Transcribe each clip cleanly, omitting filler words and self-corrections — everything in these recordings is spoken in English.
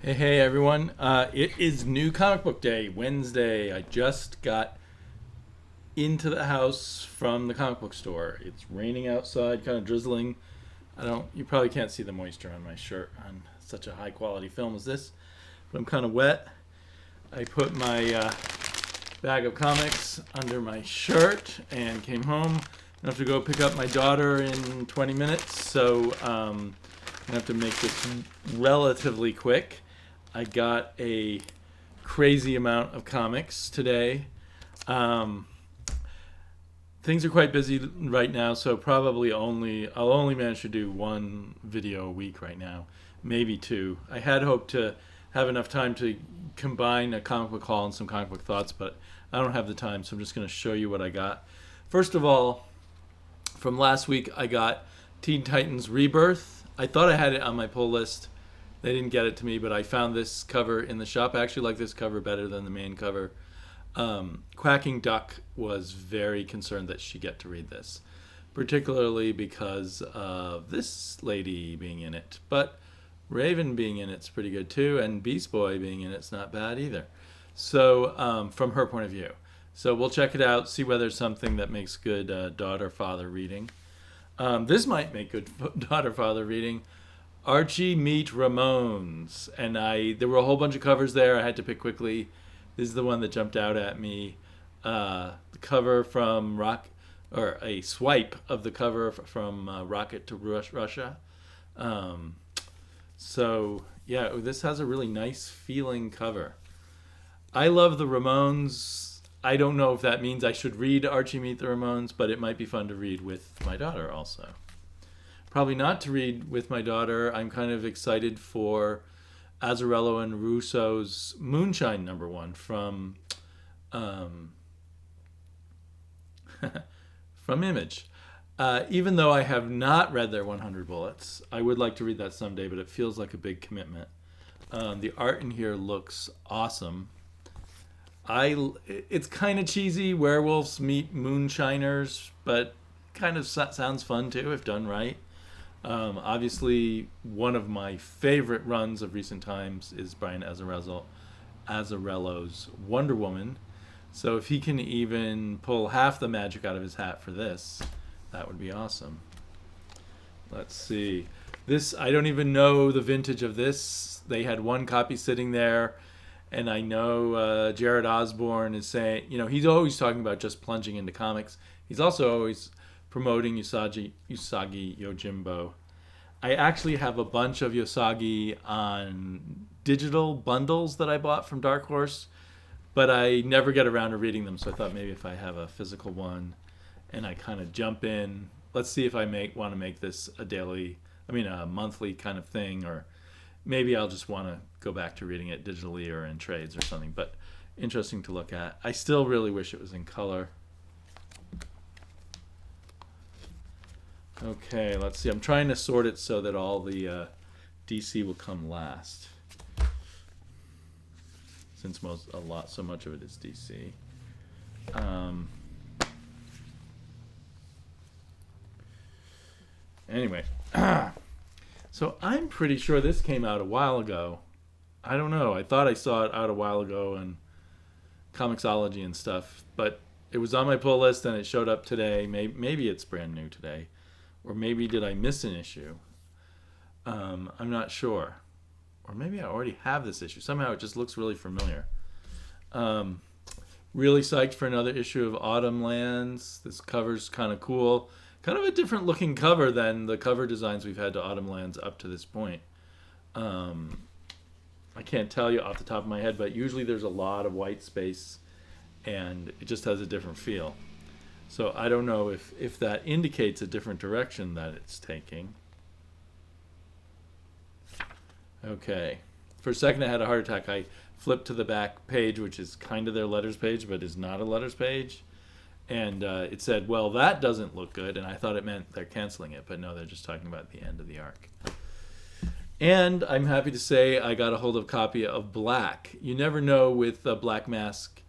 Hey everyone. It is New Comic Book Day, Wednesday. I just got into the house from the comic book store. It's raining outside, kind of drizzling. You probably can't see the moisture on my shirt on such a high quality film as this, but I'm kind of wet. I put my bag of comics under my shirt and came home. I have to go pick up my daughter in 20 minutes, so I have to make this relatively quick. I got a crazy amount of comics today. Um, Things are quite busy right now, so I'll only manage to do one video a week right now, maybe two. I had hoped to have enough time to combine a comic book haul and some comic book thoughts, but I don't have the time, so I'm just going to show you what I got. First of all, from last week, I got Teen Titans Rebirth. I thought I had it on my pull list. They didn't get it to me, but I found this cover in the shop. I actually like this cover better than the main cover. Quacking Duck was very concerned that she get to read this, particularly because of this lady being in it. But Raven being in it's pretty good too, and Beast Boy being in it's not bad either. So from her point of view. So we'll check it out, see whether it's something that makes good daughter-father reading. This might make good daughter-father reading. Archie Meet Ramones, and there were a whole bunch of covers there. I had to pick quickly. This is the one that jumped out at me. The cover from a swipe of the cover from Rocket to Russia. So yeah, this has a really nice feeling cover. I love the Ramones. I don't know if that means I should read Archie Meet the Ramones, but it might be fun to read with my daughter also. Probably not to read with my daughter. I'm kind of excited for Azzarello and Russo's Moonshine #1 from from Image. Even though I have not read their 100 Bullets, I would like to read that someday, but it feels like a big commitment. The art in here looks awesome. It's kind of cheesy. Werewolves meet moonshiners, but kind of sounds fun too if done right. Obviously, one of my favorite runs of recent times is Brian Azzarello's Wonder Woman. So if he can even pull half the magic out of his hat for this, that would be awesome. Let's see. I don't even know the vintage of this. They had one copy sitting there, and I know Jared Osborne is saying, he's always talking about just plunging into comics. He's also always promoting Usagi Yojimbo. I actually have a bunch of Usagi on digital bundles that I bought from Dark Horse, but I never get around to reading them, so I thought maybe if I have a physical one and I kind of jump in, let's see if I want to make this a monthly kind of thing, or maybe I'll just want to go back to reading it digitally or in trades or something, but interesting to look at. I still really wish it was in color. Okay, let's see. I'm trying to sort it so that all the DC will come last, since so much of it is DC. Anyway, so I'm pretty sure this came out a while ago. I don't know. I thought I saw it out a while ago in Comixology and stuff, but it was on my pull list and it showed up today. Maybe it's brand new today. Or maybe did I miss an issue? I'm not sure. Or maybe I already have this issue. Somehow it just looks really familiar. Really psyched for another issue of Autumn Lands. This cover's kind of cool. Kind of a different looking cover than the cover designs we've had to Autumn Lands up to this point. I can't tell you off the top of my head, but usually there's a lot of white space and it just has a different feel. So I don't know if that indicates a different direction that it's taking. Okay. For a second I had a heart attack. I flipped to the back page, which is kind of their letters page, but is not a letters page. And it said, well, that doesn't look good. And I thought it meant they're canceling it. But no, they're just talking about the end of the arc. And I'm happy to say I got a hold of a copy of Black. You never know with Black Mask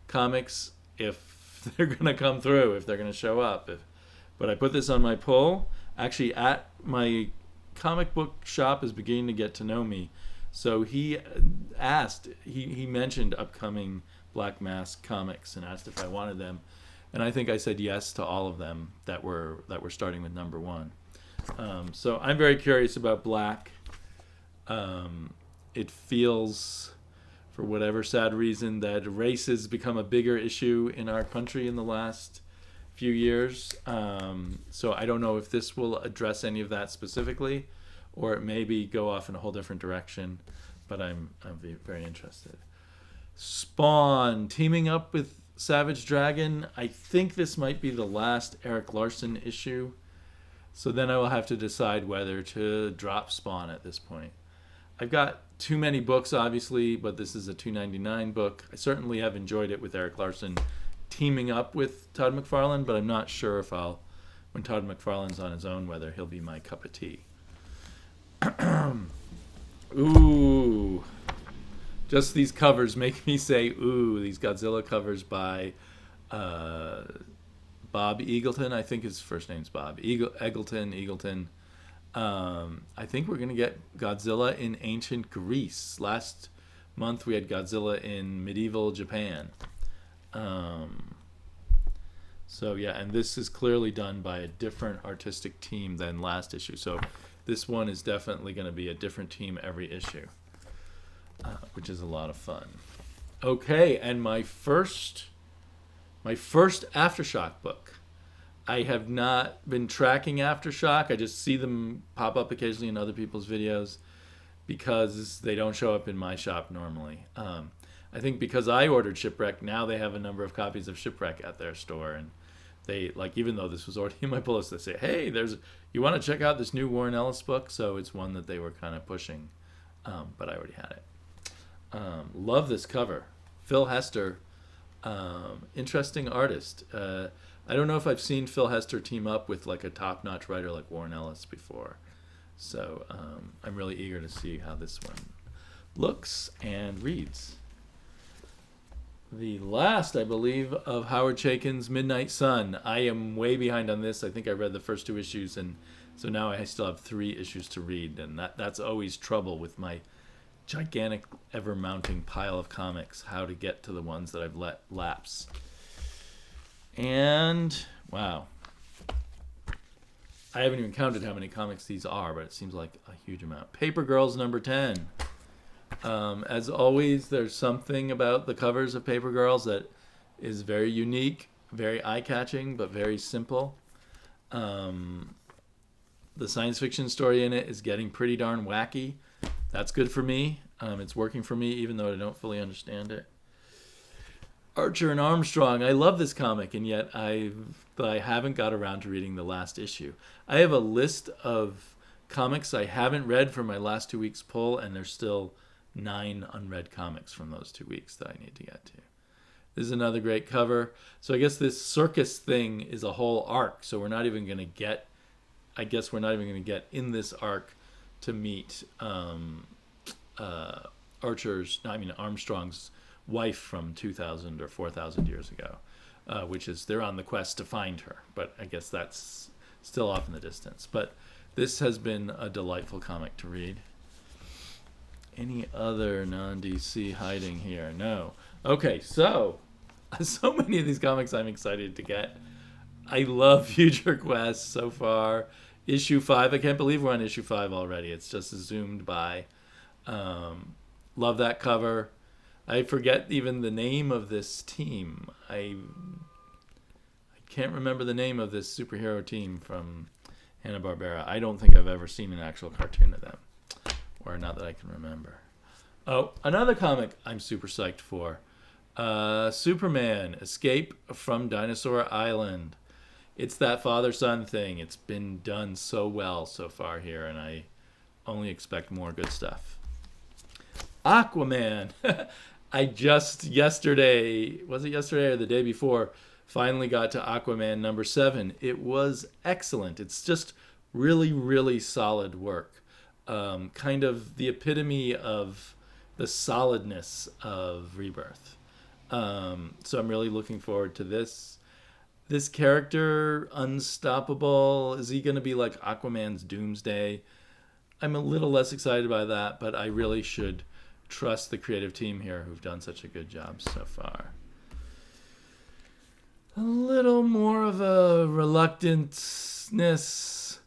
comics if they're going to come through, if they're going to show up. But I put this on my pull. Actually, at my comic book shop is beginning to get to know me. So he he mentioned upcoming Black Mask comics and asked if I wanted them, and I think I said yes to all of them that were starting with number one. So I'm very curious about Black. It feels, for whatever sad reason, that race has become a bigger issue in our country in the last few years. So I don't know if this will address any of that specifically, or it maybe go off in a whole different direction. But I'm very interested. Spawn teaming up with Savage Dragon. I think this might be the last Eric Larson issue. So then I will have to decide whether to drop Spawn at this point. I've got too many books, obviously, but this is a $2.99 book. I certainly have enjoyed it with Eric Larson teaming up with Todd McFarlane, but I'm not sure if when Todd McFarlane's on his own, whether he'll be my cup of tea. Ooh. Just these covers make me say, ooh, these Godzilla covers by Bob Eagleton. I think his first name's Bob. Eagleton. I think we're going to get Godzilla in ancient Greece. Last month we had Godzilla in medieval Japan. So yeah, and this is clearly done by a different artistic team than last issue. So this one is definitely going to be a different team every issue, which is a lot of fun. Okay, and my first Aftershock book. I have not been tracking Aftershock. I just see them pop up occasionally in other people's videos because they don't show up in my shop normally. I think because I ordered Shipwreck, now they have a number of copies of Shipwreck at their store, and they, like, even though this was already in my pull list, they say, hey, you want to check out this new Warren Ellis book? So it's one that they were kind of pushing, but I already had it. Love this cover. Phil Hester, interesting artist. I don't know if I've seen Phil Hester team up with like a top-notch writer like Warren Ellis before. So I'm really eager to see how this one looks and reads. The last, I believe, of Howard Chaykin's Midnight Sun. I am way behind on this. I think I read the first 2 issues, and so now I still have 3 issues to read, and that's always trouble with my gigantic, ever-mounting pile of comics, how to get to the ones that I've let lapse. And, wow. I haven't even counted how many comics these are, but it seems like a huge amount. Paper Girls number 10. As always, there's something about the covers of Paper Girls that is very unique, very eye-catching, but very simple. The science fiction story in it is getting pretty darn wacky. That's good for me. It's working for me, even though I don't fully understand it. Archer and Armstrong. I love this comic, and yet I haven't got around to reading the last issue. I have a list of comics I haven't read for my last 2 weeks' pull, and there's still 9 unread comics from those 2 weeks that I need to get to. This is another great cover. So I guess this circus thing is a whole arc, so we're not even going to get in this arc to meet Armstrong's wife from 2,000 or 4,000 years ago, which is they're on the quest to find her, but I guess that's still off in the distance. But this has been a delightful comic to read. Any other non-DC hiding here? No. Okay, so many of these comics I'm excited to get. I love Future Quest so far. Issue 5, I can't believe we're on issue 5 already. It's just zoomed by. Love that cover. I forget even the name of this team. I can't remember the name of this superhero team from Hanna-Barbera. I don't think I've ever seen an actual cartoon of them. Or not that I can remember. Oh, another comic I'm super psyched for. Superman, Escape from Dinosaur Island. It's that father-son thing. It's been done so well so far here, and I only expect more good stuff. Aquaman. I just yesterday, was it yesterday or the day before, finally got to Aquaman number 7. It was excellent. It's just really, really solid work. Kind of the epitome of the solidness of Rebirth. So I'm really looking forward to this. This character, unstoppable. Is he going to be like Aquaman's Doomsday? I'm a little less excited by that, but I really should trust the creative team here who've done such a good job so far. A little more of a reluctantness.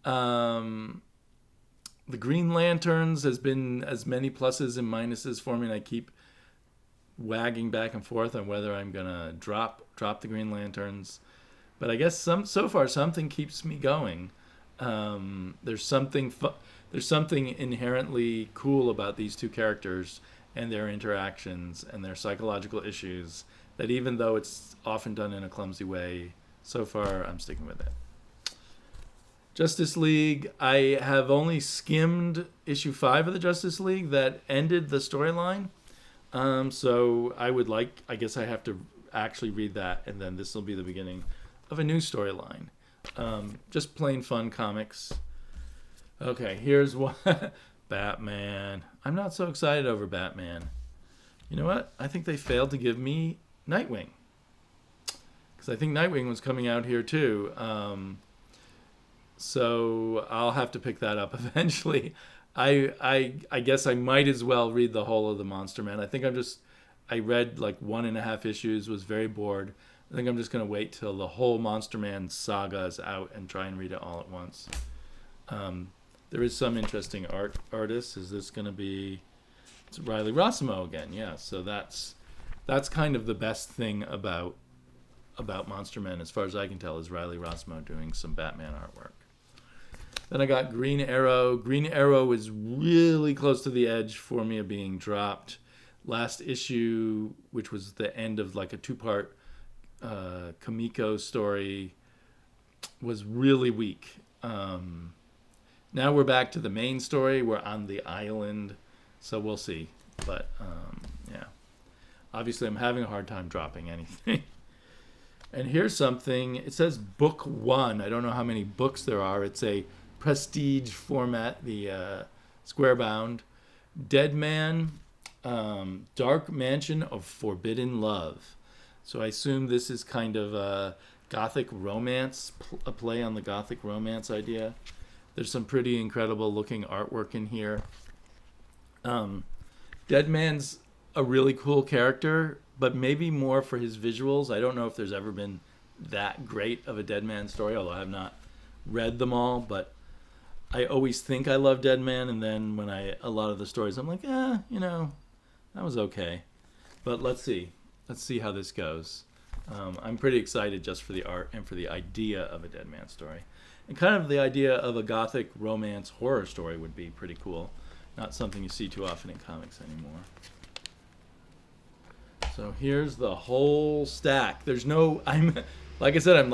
The Green Lanterns has been as many pluses and minuses for me, and I keep wagging back and forth on whether I'm gonna drop the Green Lanterns. But I guess so far something keeps me going. There's something inherently cool about these two characters and their interactions and their psychological issues that even though it's often done in a clumsy way, so far I'm sticking with it. Justice League, I have only skimmed issue 5 of the Justice League that ended the storyline. So I guess I have to actually read that, and then this will be the beginning of a new storyline. Just plain fun comics. Okay, here's one. Batman. I'm not so excited over Batman. You know what? I think they failed to give me Nightwing. Because I think Nightwing was coming out here too. So I'll have to pick that up eventually. I guess I might as well read the whole of the Monster Man. I read like 1.5 issues, was very bored. I think I'm just going to wait till the whole Monster Man saga is out and try and read it all at once. There is some interesting artists. Is this going to be... It's Riley Rossimo again, yeah. So that's kind of the best thing about Monster Man, as far as I can tell, is Riley Rossimo doing some Batman artwork. Then I got Green Arrow. Green Arrow is really close to the edge for me of being dropped. Last issue, which was the end of like a 2-part Kamiko story, was really weak. Now we're back to the main story. We're on the island, so we'll see. But yeah, obviously I'm having a hard time dropping anything. And here's something. It says book 1. I don't know how many books there are. It's a prestige format, the square bound. Dead Man, Dark Mansion of Forbidden Love. So I assume this is kind of a gothic romance, a play on the gothic romance idea. There's some pretty incredible looking artwork in here. Dead Man's a really cool character, but maybe more for his visuals. I don't know if there's ever been that great of a Dead Man story, although I have not read them all, but I always think I love Dead Man, and then when a lot of the stories, I'm like, that was okay. But let's see how this goes. I'm pretty excited just for the art and for the idea of a Dead Man story. And kind of the idea of a gothic romance horror story would be pretty cool. Not something you see too often in comics anymore. So here's the whole stack. Like I said,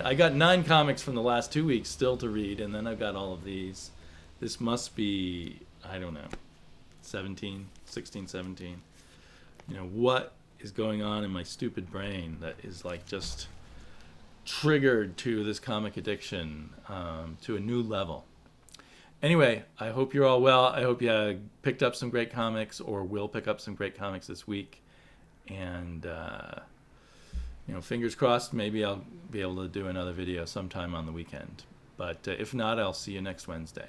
I got 9 comics from the last 2 weeks still to read, and then I've got all of these. This must be, I don't know, 16, 17. What is going on in my stupid brain that is like just triggered to this comic addiction to a new level. Anyway, I hope you're all well. I hope you picked up some great comics or will pick up some great comics this week. And, fingers crossed, maybe I'll be able to do another video sometime on the weekend. But if not, I'll see you next Wednesday.